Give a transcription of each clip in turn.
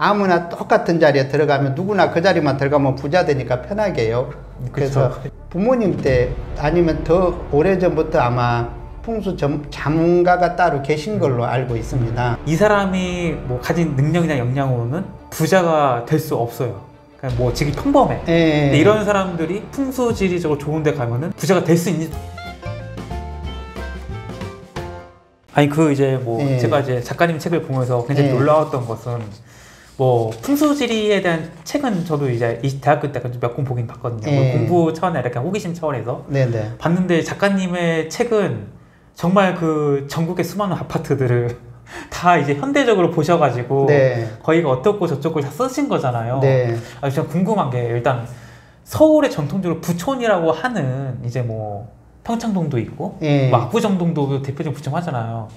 아무나 똑같은 자리에 들어가면 누구나 그 자리만 들어가면 부자 되니까 편하게 해요. 그래서 부모님 때 아니면 더 오래전부터 아마 풍수 전문가가 따로 계신 걸로 알고 있습니다. 이 사람이 뭐 가진 능력이나 역량으로는 부자가 될 수 없어요. 그냥 뭐 지금 평범해. 근데 이런 사람들이 풍수지리적으로 좋은 데 가면은 부자가 될 수 있는. 아니 이제 뭐 제가 이제 작가님 책을 보면서 굉장히 놀라웠던 것은 뭐 풍수지리에 대한 책은 저도 이제 대학교 때 몇 권 보긴 봤거든요. 뭐 공부 차원에 이렇게 호기심 차원에서 봤는데 작가님의 책은 정말 그 전국의 수많은 아파트들을 다 이제 현대적으로 보셔가지고 거기가 어떻고 저쩌고 다 쓰신 거잖아요. 진짜 궁금한 게 일단 서울의 전통적으로 부촌이라고 하는 이제 뭐 평창동도 있고 뭐 압구정동도 대표적인 부촌 하잖아요.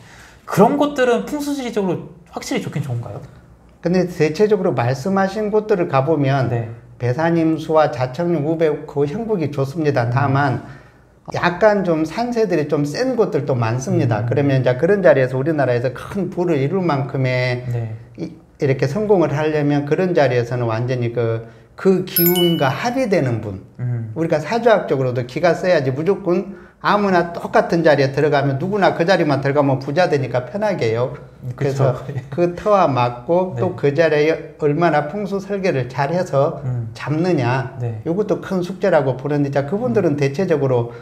그런 곳들은 풍수지리적으로 확실히 좋긴 좋은가요? 근데 대체적으로 말씀하신 곳들을 가보면 배산임수와 자청룡, 우백 그 형국이 좋습니다. 다만 약간 좀 산세들이 좀 센 곳들도 많습니다. 그러면 이제 그런 자리에서 우리나라에서 큰 부를 이룰 만큼의 이렇게 성공을 하려면 그런 자리에서는 완전히 그 기운과 합의되는 분. 우리가 사주학적으로도 기가 써야지 무조건 아무나 똑같은 자리에 들어가면 누구나 그 자리만 들어가면 부자 되니까 편하게 해요. 그래서 그 터와 맞고 또 그 자리에 얼마나 풍수 설계를 잘 해서 잡느냐. 이것도 큰 숙제라고 보는데, 자, 그분들은 대체적으로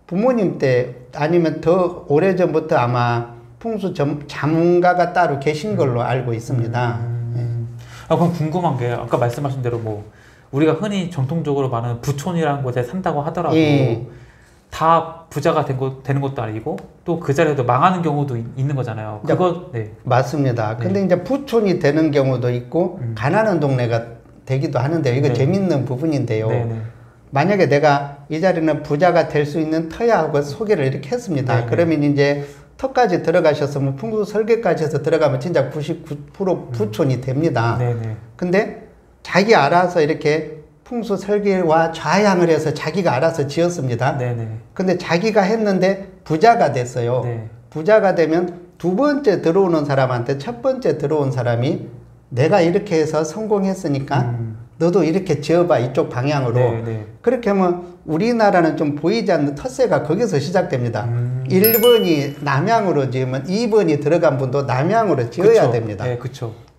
부모님 때 아니면 더 오래전부터 아마 풍수 전문가가 따로 계신 걸로 알고 있습니다. 그럼 궁금한 게 아까 말씀하신 대로 뭐 우리가 흔히 전통적으로 많은 부촌이라는 곳에 산다고 하더라도 다 부자가 되는 것도 아니고 또 그 자리에도 망하는 경우도 있는 거잖아요. 맞습니다. 근데 이제 부촌이 되는 경우도 있고 가난한 동네가 되기도 하는데요. 이거 재밌는 부분인데요. 만약에 내가 이 자리는 부자가 될 수 있는 터야 하고 소개를 이렇게 했습니다. 그러면 이제 터까지 들어가셨으면 풍수 설계까지 해서 들어가면 진짜 99% 부촌이 됩니다. 근데 자기 알아서 이렇게 풍수 설계와 좌향을 해서 자기가 알아서 지었습니다. 근데 자기가 했는데 부자가 됐어요. 부자가 되면 두 번째 들어오는 사람한테 첫 번째 들어온 사람이 내가 이렇게 해서 성공했으니까 너도 이렇게 지어봐, 이쪽 방향으로. 그렇게 하면 우리나라는 좀 보이지 않는 텃세가 거기서 시작됩니다. 1번이 남향으로 지으면 2번이 들어간 분도 남향으로 지어야 됩니다.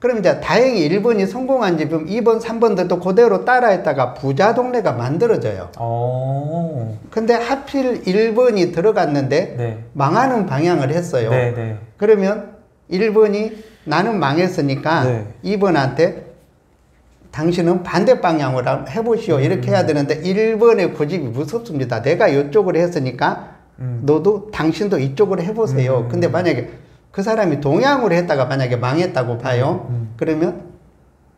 그럼 이제 다행히 1번이 성공한 집은 2번, 3번들도 그대로 따라했다가 부자 동네가 만들어져요. 근데 하필 1번이 들어갔는데 망하는 방향을 했어요. 그러면 1번이 나는 망했으니까 2번한테 당신은 반대 방향으로 해보시오. 이렇게 해야 되는데 1번의 고집이 무섭습니다. 내가 이쪽으로 했으니까 너도 당신도 이쪽으로 해보세요. 근데 만약에 그 사람이 동향으로 했다가 만약에 망했다고 봐요. 그러면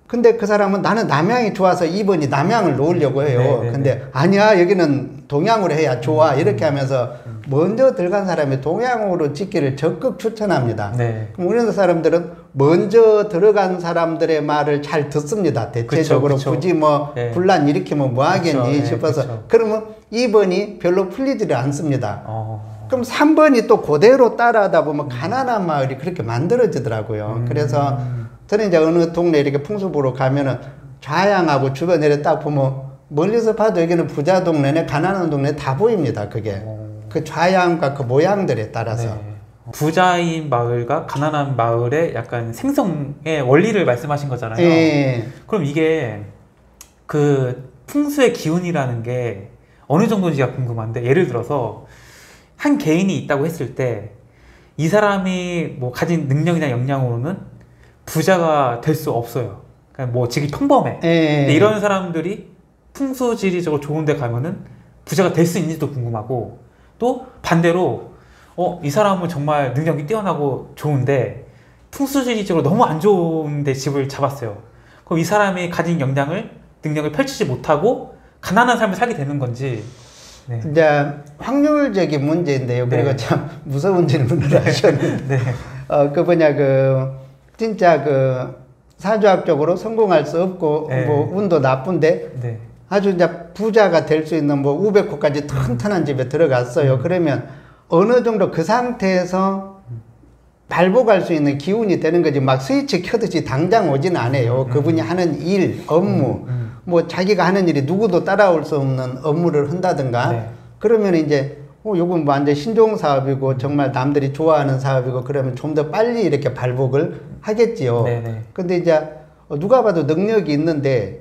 근데 그 사람은 나는 남향이 좋아서 2번이 남향을 놓으려고 해요. 근데 아니야, 여기는 동향으로 해야 좋아. 이렇게 하면서 먼저 들어간 사람이 동향으로 짓기를 적극 추천합니다. 그럼 우리나라 사람들은 먼저 들어간 사람들의 말을 잘 듣습니다. 대체적으로 굳이 뭐 분란 일으키면 뭐 하겠니 싶어서. 그러면 2번이 별로 풀리지를 않습니다. 그럼 3번이 또 그대로 따라하다 보면 가난한 마을이 그렇게 만들어지더라고요. 그래서 저는 이제 어느 동네 이렇게 풍수 보러 가면은 좌향하고 주변에 딱 보면 멀리서 봐도 여기는 부자 동네네, 가난한 동네 다 보입니다. 그게 그 좌향과 그 모양들에 따라서. 부자인 마을과 가난한 마을의 약간 생성의 원리를 말씀하신 거잖아요. 그럼 이게 그 풍수의 기운이라는 게 어느 정도인지가 궁금한데, 예를 들어서 한 개인이 있다고 했을 때 이 사람이 뭐 가진 능력이나 역량으로는 부자가 될 수 없어요. 그냥 뭐 지금 평범해. 근데 이런 사람들이 풍수지리적으로 좋은 데 가면은 부자가 될 수 있는지도 궁금하고, 또 반대로 이 사람은 정말 능력이 뛰어나고 좋은데 풍수지리적으로 너무 안 좋은데 집을 잡았어요. 그럼 이 사람이 가진 능력을 펼치지 못하고 가난한 삶을 살게 되는 건지. 이제 확률적인 문제인데요. 그리고 참 무서운 질문을 하셨는데 진짜 사주학적으로 성공할 수 없고 뭐 운도 나쁜데 아주 이제 부자가 될 수 있는 뭐 500호까지 튼튼한 집에 들어갔어요. 그러면 어느 정도 그 상태에서 발복할 수 있는 기운이 되는 거지 막 스위치 켜듯이 당장 오지는 않아요. 그분이 하는 일, 업무, 뭐 자기가 하는 일이 누구도 따라올 수 없는 업무를 한다든가 네. 그러면 이제 요건 뭐 완전 신종 사업이고 정말 남들이 좋아하는 사업이고 그러면 좀 더 빨리 이렇게 발복을 하겠지요. 네네. 근데 이제 누가 봐도 능력이 있는데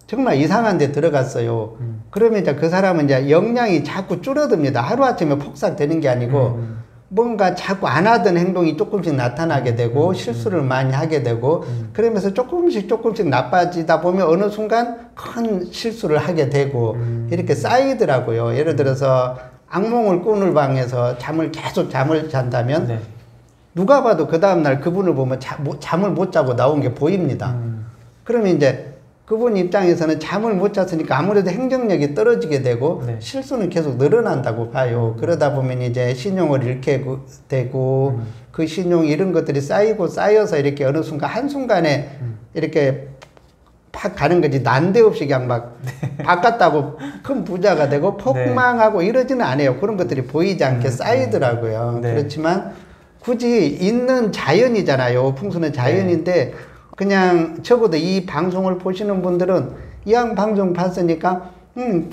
정말 이상한 데 들어갔어요. 그러면 이제 그 사람은 이제 역량이 자꾸 줄어듭니다. 하루아침에 폭삭되는 게 아니고 뭔가 자꾸 안 하던 행동이 조금씩 나타나게 되고 실수를 많이 하게 되고 그러면서 조금씩 나빠지다 보면 어느 순간 큰 실수를 하게 되고 이렇게 쌓이더라고요. 예를 들어서 악몽을 꾸는 방에서 계속 잠을 잔다면 네. 누가 봐도 그 다음날 그분을 보면 잠을 못 자고 나온 게 보입니다. 그러면 이제 그분 입장에서는 잠을 못 잤으니까 아무래도 행정력이 떨어지게 되고 네. 실수는 계속 늘어난다고 봐요. 그러다 보면 이제 신용을 잃게 되고 그 신용 이런 것들이 쌓여서 이렇게 어느 순간 한순간에 이렇게 팍 가는 거지 난데없이 그냥 막 바꿨다고 큰 부자가 되고 폭망하고 네. 이러지는 않아요. 그런 것들이 보이지 않게 쌓이더라고요. 네. 그렇지만 굳이 있는 자연이잖아요. 풍수는 자연인데 네. 그냥 적어도 이 방송을 보시는 분들은 이왕 방송 봤으니까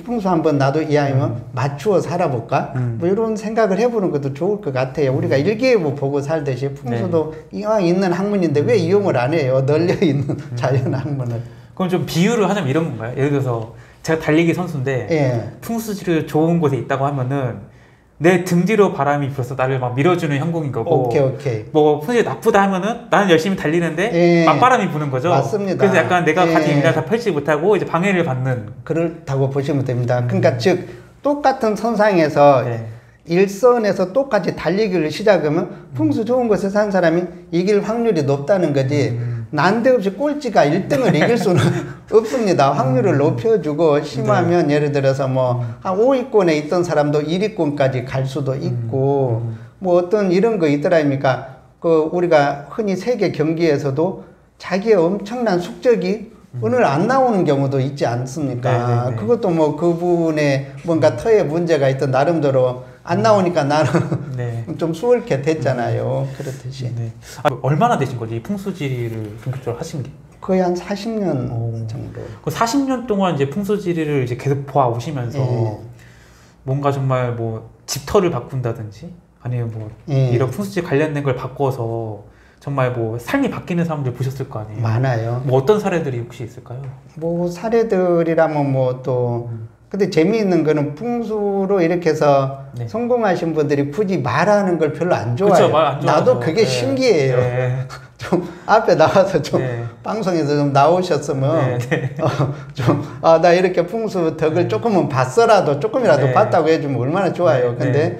풍수 한번 나도 이왕이면 맞추어 살아볼까? 뭐 이런 생각을 해보는 것도 좋을 것 같아요. 우리가 일기예보 보고 살듯이 풍수도 네. 이왕 있는 학문인데 왜 이용을 안 해요? 널려있는 자연 학문을. 그럼 좀 비유를 하자면 이런 건가요? 예를 들어서 제가 달리기 선수인데 예. 풍수지를 좋은 곳에 있다고 하면은 내 등 뒤로 바람이 불어서 나를 막 밀어주는 형국인 거고 오케이. 뭐 풍수지 나쁘다 하면은 나는 열심히 달리는데 예. 맞바람이 부는 거죠. 맞습니다. 그래서 약간 내가 예. 가진 일을 다 펼치지 못하고 이제 방해를 받는 그렇다고 보시면 됩니다. 그러니까 즉 똑같은 선상에서 네. 일선에서 똑같이 달리기를 시작하면 풍수 좋은 곳에 산 사람이 이길 확률이 높다는 거지 난데없이 꼴찌가 1등을 이길 수는 없습니다. 확률을 높여주고 심하면 네. 예를 들어서 뭐 한 5위권에 있던 사람도 1위권까지 갈 수도 있고 뭐 어떤 이런 거 있더라니까 그 우리가 흔히 세계 경기에서도 자기의 엄청난 숙적이 오늘 안 나오는 경우도 있지 않습니까? 네네네. 그것도 뭐 그분의 뭔가 터에 문제가 있던 나름대로 안 나오니까 나는 네. 좀 수월케 됐잖아요. 그렇듯이. 네. 얼마나 되신 거지? 이 풍수지리를 본격적으로 하신 게? 거의 한 40년 정도. 그 40년 동안 이제 풍수지리를 이제 계속 보아 오시면서 뭔가 정말 뭐 집터를 바꾼다든지 아니면 뭐 이런 풍수지 관련된 걸 바꿔서 정말 뭐 삶이 바뀌는 사람들 보셨을 거 아니에요? 많아요. 뭐 어떤 사례들이 혹시 있을까요? 뭐 사례들이라면 뭐 또 근데 재미있는 거는 풍수로 이렇게 해서 네. 성공하신 분들이 굳이 말하는 걸 별로 안 좋아해요. 그쵸, 말 안 나도 그게 네. 신기해요. 네. 좀 앞에 나와서 좀 네. 방송에서 좀 나오셨으면 네. 나 이렇게 풍수 덕을 조금은 봤어라도 조금이라도 네. 봤다고 해주면 얼마나 좋아요. 근데 네.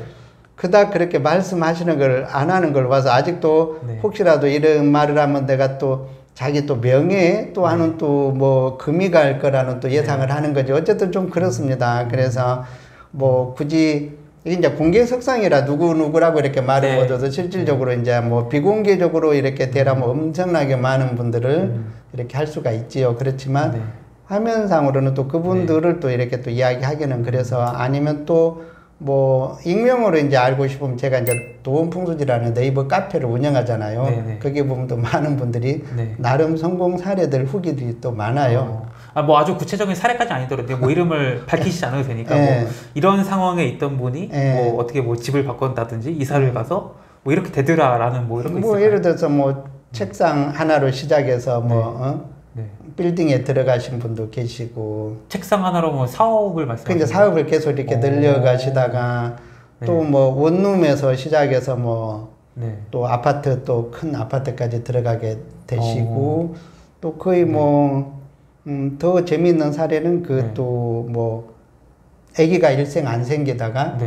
그닥 그렇게 말씀하시는 걸 안 하는 걸 봐서 아직도 네. 혹시라도 이런 말을 하면 내가 또 자기 또 명예에 또 하는 또 뭐 금이 갈 거라는 또 예상을 네. 하는 거죠. 어쨌든 좀 그렇습니다. 그래서 뭐 굳이 이제 공개 석상이라 누구라고 이렇게 말을 못 해도 실질적으로 이제 뭐 비공개적으로 이렇게 대라면 엄청나게 많은 분들을 이렇게 할 수가 있지요. 그렇지만 네. 화면상으로는 또 그분들을 또 이렇게 또 이야기하기는 그래서 아니면 또 뭐 익명으로 이제 알고 싶으면 제가 이제 도움풍수지라는 네이버 카페를 운영하잖아요. 네네. 거기에 보면 또 많은 분들이 네. 나름 성공 사례들 후기들이 또 많아요. 뭐 아주 구체적인 사례까지 아니더라도 뭐 이름을 밝히시지 않아도 되니까 뭐 이런 상황에 있던 분이 뭐 어떻게 뭐 집을 바꾼다든지 이사를 가서 뭐 이렇게 되더라라는 뭐 이런 거 있어요. 뭐 예를 들어서 뭐 책상 하나로 시작해서 뭐 네. 빌딩에 들어가신 분도 계시고 책상 하나로 뭐 사업을 말씀하시는 그러니까 사업을 계속 이렇게 늘려가시다가 네. 또 뭐 원룸에서 시작해서 뭐 또 아파트 또 큰 아파트까지 들어가게 되시고 또 거의 뭐 더 재미있는 사례는 그 또 뭐 아기가 일생 안 생기다가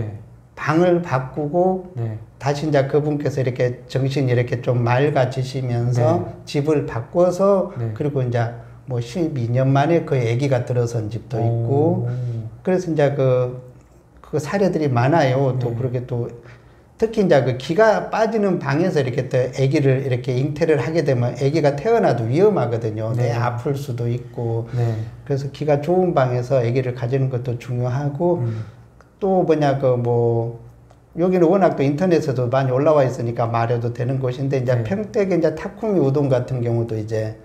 방을 바꾸고 다시 이제 그분께서 이렇게 정신이 이렇게 좀 맑아지시면서 집을 바꿔서 그리고 이제 뭐 12년 만에 그 아기가 들어선 집도 있고 그래서 이제 그 사례들이 많아요. 또 그렇게 또 특히 이제 그 기가 빠지는 방에서 이렇게 또 아기를 이렇게 잉태를 하게 되면 아기가 태어나도 위험하거든요. 내 아플 수도 있고 그래서 기가 좋은 방에서 아기를 가지는 것도 중요하고 또 뭐냐 그 뭐 여기는 워낙 또 인터넷에도 많이 올라와 있으니까 말해도 되는 곳인데, 이제 평택에 이제 타쿠미 우동 같은 경우도 이제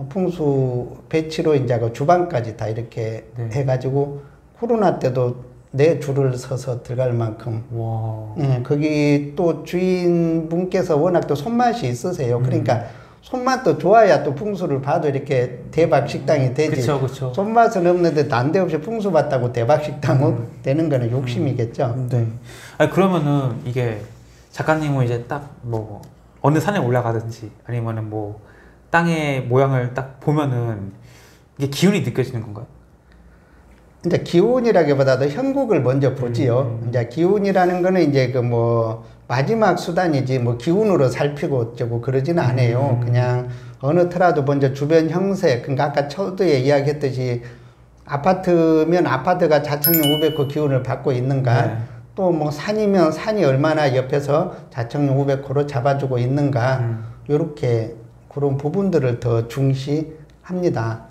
풍수 배치로 이제 그 주방까지 다 이렇게 해가지고 코로나 때도 내 줄을 서서 들어갈 만큼. 와. 거기 또 주인분께서 워낙 또 손맛이 있으세요. 그러니까 손맛도 좋아야 또 풍수를 봐도 이렇게 대박 식당이 되지. 그쵸. 손맛은 없는데 난데없이 풍수 봤다고 대박 식당은 되는 거는 욕심이겠죠. 네. 아니, 그러면은 이게 작가님은 이제 딱 뭐 어느 산에 올라가든지 아니면은 뭐 땅의 모양을 딱 보면은 이게 기운이 느껴지는 건가요? 이제 기운이라기보다도 형국을 먼저 보지요. 이제 기운이라는 거는 이제 그 뭐 마지막 수단이지 뭐 기운으로 살피고 어쩌고 그러지는 않아요. 그냥 어느 터라도 먼저 주변 형세, 그러니까 아까 초두에 이야기했듯이 아파트면 아파트가 자청력 500호 기운을 받고 있는가, 또 뭐 산이면 산이 얼마나 옆에서 자청력 500호로 잡아주고 있는가, 요렇게 그런 부분들을 더 중시합니다.